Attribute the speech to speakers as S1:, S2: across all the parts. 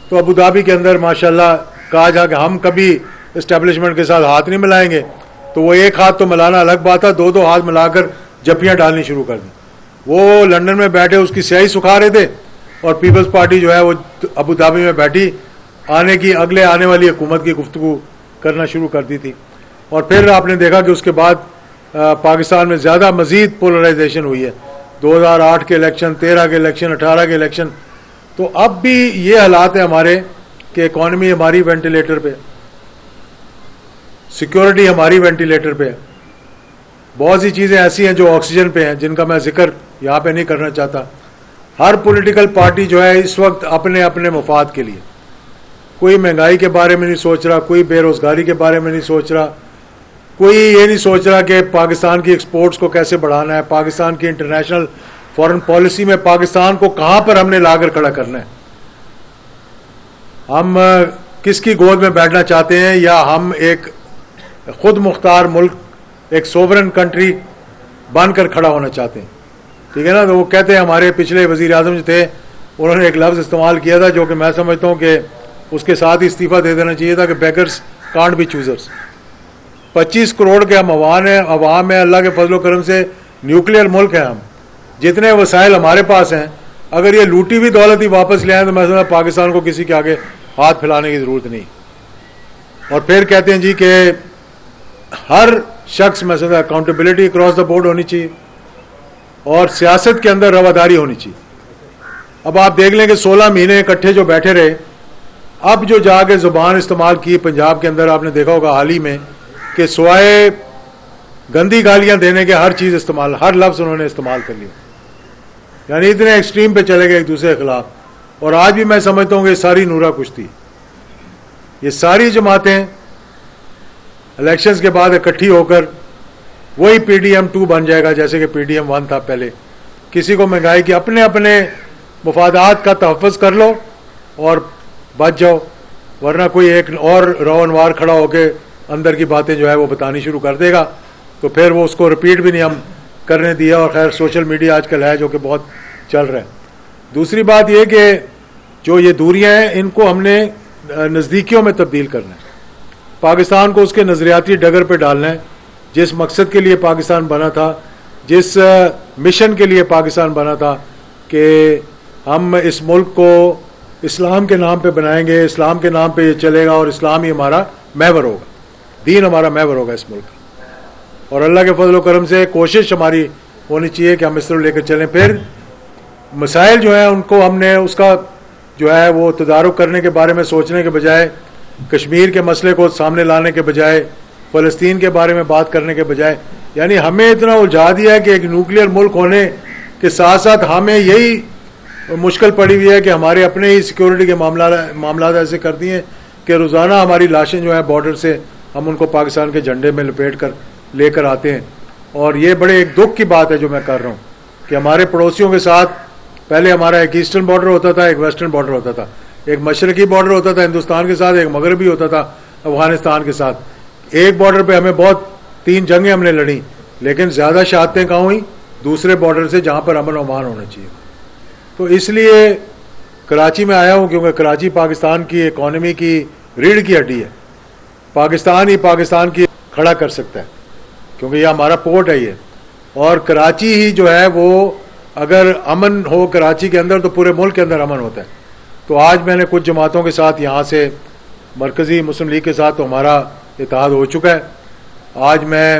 S1: تو Abu Dhabi کے اندر ماشاءاللہ کہا جا کہ ہم کبھی اسٹیبلشمنٹ کے ساتھ ہاتھ نہیں ملائیں گے، تو وہ ایک ہاتھ تو ملانا الگ بات ہے، دو ہاتھ ملا کر جپیاں ڈالنی شروع کر دیں. وہ لندن میں بیٹھے اس کی سیاہی سکھا رہے تھے، اور پیپلز پارٹی جو ہے وہ ابو دھابی میں بیٹھی آنے والی حکومت کی گفتگو کرنا شروع کر دی تھی. اور پھر آپ نے دیکھا کہ اس کے بعد پاکستان میں زیادہ مزید پولرائزیشن ہوئی ہے، 2008 کے الیکشن، 13 کے الیکشن، 18 کے الیکشن. تو اب بھی یہ حالات ہیں ہمارے کہ اکانومی ہماری وینٹیلیٹر پہ، سیکیورٹی ہماری وینٹیلیٹر پہ ہے، بہت سی چیزیں ایسی ہیں جو آکسیجن پہ ہیں جن کا میں ذکر یہاں پہ نہیں کرنا چاہتا. ہر پولیٹیکل پارٹی جو ہے اس وقت اپنے اپنے مفاد کے لیے، کوئی مہنگائی کے بارے میں نہیں سوچ رہا، کوئی بے روزگاری کے بارے میں نہیں سوچ رہا، کوئی یہ نہیں سوچ رہا کہ پاکستان کی ایکسپورٹس کو کیسے بڑھانا ہے، پاکستان کی انٹرنیشنل فارن پالیسی میں پاکستان کو کہاں پر ہم نے لا کر کھڑا کرنا ہے، ہم کس کی گود میں بیٹھنا چاہتے ہیں، یا ہم ایک خود مختار ملک، ایک سوورن کنٹری بن کر کھڑا ہونا چاہتے ہیں. ٹھیک ہے نا. تو وہ کہتے ہیں، ہمارے پچھلے وزیر اعظم جو تھے انہوں نے ایک لفظ استعمال کیا تھا جو کہ میں سمجھتا ہوں کہ اس کے ساتھ ہی استعفیٰ دے دینا چاہیے تھا، کہ beggars can't be choosers. 25 crore کے ہم عوام ہیں، اللہ کے فضل و کرم سے نیوکلیئر ملک ہیں ہم، جتنے وسائل ہمارے پاس ہیں، اگر یہ لوٹی ہوئی دولت ہی واپس لے آئیں تو میں سمجھتا ہوں پاکستان کو کسی کے آگے ہاتھ پھیلانے کی ضرورت نہیں. اور پھر کہتے ہیں جی کہ ہر شخص میں سمجھتا اکاؤنٹیبلٹی اکراس دا بورڈ ہونی چاہیے، اور سیاست کے اندر رواداری ہونی چاہیے. اب آپ دیکھ لیں کہ 16 مہینے اکٹھے جو بیٹھے رہے، اب جو جا کے زبان استعمال کی پنجاب کے اندر، آپ نے دیکھا ہوگا حال ہی میں کہ سوائے گندی گالیاں دینے کے ہر چیز استعمال، ہر لفظ انہوں نے استعمال کر لیا، یعنی اتنے ایکسٹریم پہ چلے گئے ایک دوسرے کے خلاف. اور آج بھی میں سمجھتا ہوں کہ یہ ساری نورا کشتی، یہ ساری جماعتیں الیکشنز کے بعد اکٹھی ہو کر وہی پی ڈی ایم 2 بن جائے گا جیسے کہ پی ڈی ایم 1 تھا پہلے. کسی کو مہنگائی کی اپنے اپنے مفادات کا تحفظ کر لو اور بچ جاؤ، ورنہ کوئی ایک اور رو انوار کھڑا ہو کے اندر کی باتیں جو ہے وہ بتانی شروع کر دے گا، تو پھر وہ اس کو رپیٹ بھی نہیں ہم کرنے دیا. اور خیر سوشل میڈیا آج کل ہے جو کہ بہت چل رہا ہے. دوسری بات یہ کہ جو یہ دوریاں ہیں ان کو ہم نے نزدیکیوں میں تبدیل کرنا ہے، پاکستان کو اس کے نظریاتی ڈگر پہ ڈالنا ہے. جس مقصد کے لیے پاکستان بنا تھا، جس مشن کے لیے پاکستان بنا تھا کہ ہم اس ملک کو اسلام کے نام پہ بنائیں گے، اسلام کے نام پہ یہ چلے گا، اور اسلام ہی ہمارا محور ہوگا، دین ہمارا محور ہوگا اس ملک کا. اور اللہ کے فضل و کرم سے کوشش ہماری ہونی چاہیے کہ ہم اس طرح لے کر چلیں. پھر مسائل جو ہیں ان کو ہم نے اس کا جو ہے وہ تدارک کرنے کے بارے میں سوچنے کے بجائے، کشمیر کے مسئلے کو سامنے لانے کے بجائے، فلسطین کے بارے میں بات کرنے کے بجائے، یعنی ہمیں اتنا الجھا دیا ہے کہ ایک نیوکلیئر ملک ہونے کے ساتھ ساتھ ہمیں یہی مشکل پڑی ہوئی ہے کہ ہمارے اپنے ہی سیکیورٹی کے معاملات ایسے کر دیے ہیں کہ روزانہ ہماری لاشیں جو ہیں بارڈر سے ہم ان کو پاکستان کے جھنڈے میں لپیٹ کر لے کر آتے ہیں. اور یہ بڑے ایک دکھ کی بات ہے جو میں کر رہا ہوں کہ ہمارے پڑوسیوں کے ساتھ پہلے ہمارا ایک ایسٹرن بارڈر ہوتا تھا، ایک ویسٹرن بارڈر ہوتا تھا، ایک مشرقی بارڈر ہوتا تھا ہندوستان کے ساتھ، ایک مغربی ہوتا تھا افغانستان کے ساتھ. ایک بارڈر پہ ہمیں بہت 3 جنگیں ہم نے لڑیں، لیکن زیادہ شہادتیں کہاں ہوئیں؟ دوسرے بارڈر سے جہاں پر امن و امان ہونا چاہیے. تو اس لیے کراچی میں آیا ہوں کیونکہ کراچی پاکستان کی اکانومی کی ریڑھ کی ہڈی ہے. پاکستان ہی پاکستان کی کھڑا کر سکتا ہے کیونکہ یہ ہمارا پورٹ ہے یہ، اور کراچی ہی جو ہے وہ اگر امن ہو کراچی کے اندر تو پورے ملک کے اندر امن ہوتا ہے. تو آج میں نے کچھ جماعتوں کے ساتھ یہاں سے مرکزی مسلم لیگ کے ساتھ تو ہمارا اتحاد ہو چکا ہے. آج میں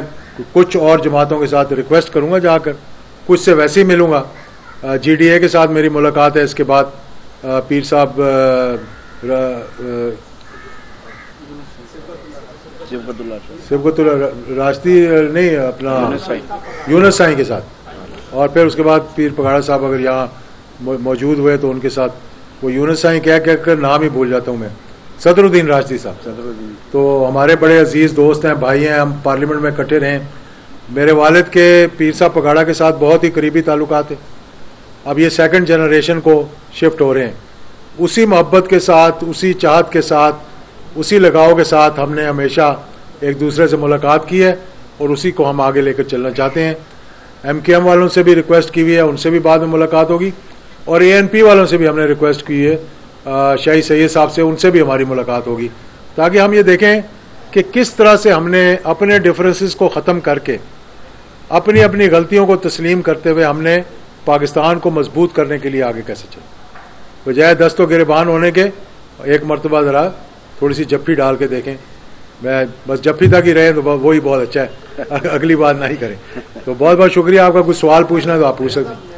S1: کچھ اور جماعتوں کے ساتھ ریکویسٹ کروں گا جا کر، کچھ سے ویسے ہی ملوں گا. جی ڈی اے کے ساتھ میری ملاقات ہے، اس کے بعد پیر صاحب سبقت اللہ راشدی نہیں اپنا یونس سائیں کے ساتھ، اور پھر اس کے بعد پیر پگاڑا صاحب اگر یہاں موجود ہوئے تو ان کے ساتھ. وہ یونس سائیں کہہ کر نام ہی بھول جاتا ہوں میں، صدر الدین راشدی صاحب. تو ہمارے بڑے عزیز دوست ہیں، بھائی ہیں، ہم پارلیمنٹ میں اکٹھے رہے. میرے والد کے پیر صاحب پگاڑا کے ساتھ بہت ہی قریبی تعلقات ہیں. اب یہ 2nd جنریشن کو شفٹ ہو رہے ہیں. اسی محبت کے ساتھ، اسی چاہت کے ساتھ، اسی لگاؤ کے ساتھ ہم نے ہمیشہ ایک دوسرے سے ملاقات کی ہے اور اسی کو ہم آگے لے کر چلنا چاہتے ہیں. ایم کے ایم والوں سے بھی ریکویسٹ کی ہوئی ہے، ان سے بھی بعد میں ملاقات ہوگی، اور اے این پی والوں سے بھی ہم نے ریکویسٹ کی ہے شاہی سید صاحب سے، ان سے بھی ہماری ملاقات ہوگی، تاکہ ہم یہ دیکھیں کہ کس طرح سے ہم نے اپنے ڈفرینسز کو ختم کر کے اپنی اپنی غلطیوں کو تسلیم کرتے ہوئے ہم نے پاکستان کو مضبوط کرنے کے لیے آگے کیسے چلے، بجائے دست و گریبان ہونے کے ایک مرتبہ ذرا تھوڑی سی جپھی ڈال کے دیکھیں. میں بس جپھی تک ہی رہیں تو وہی بہت اچھا ہے، اگلی بات نہ ہی کریں. تو بہت بہت شکریہ. آپ کا کچھ سوال پوچھنا ہے تو آپ پوچھ سکتے ہیں.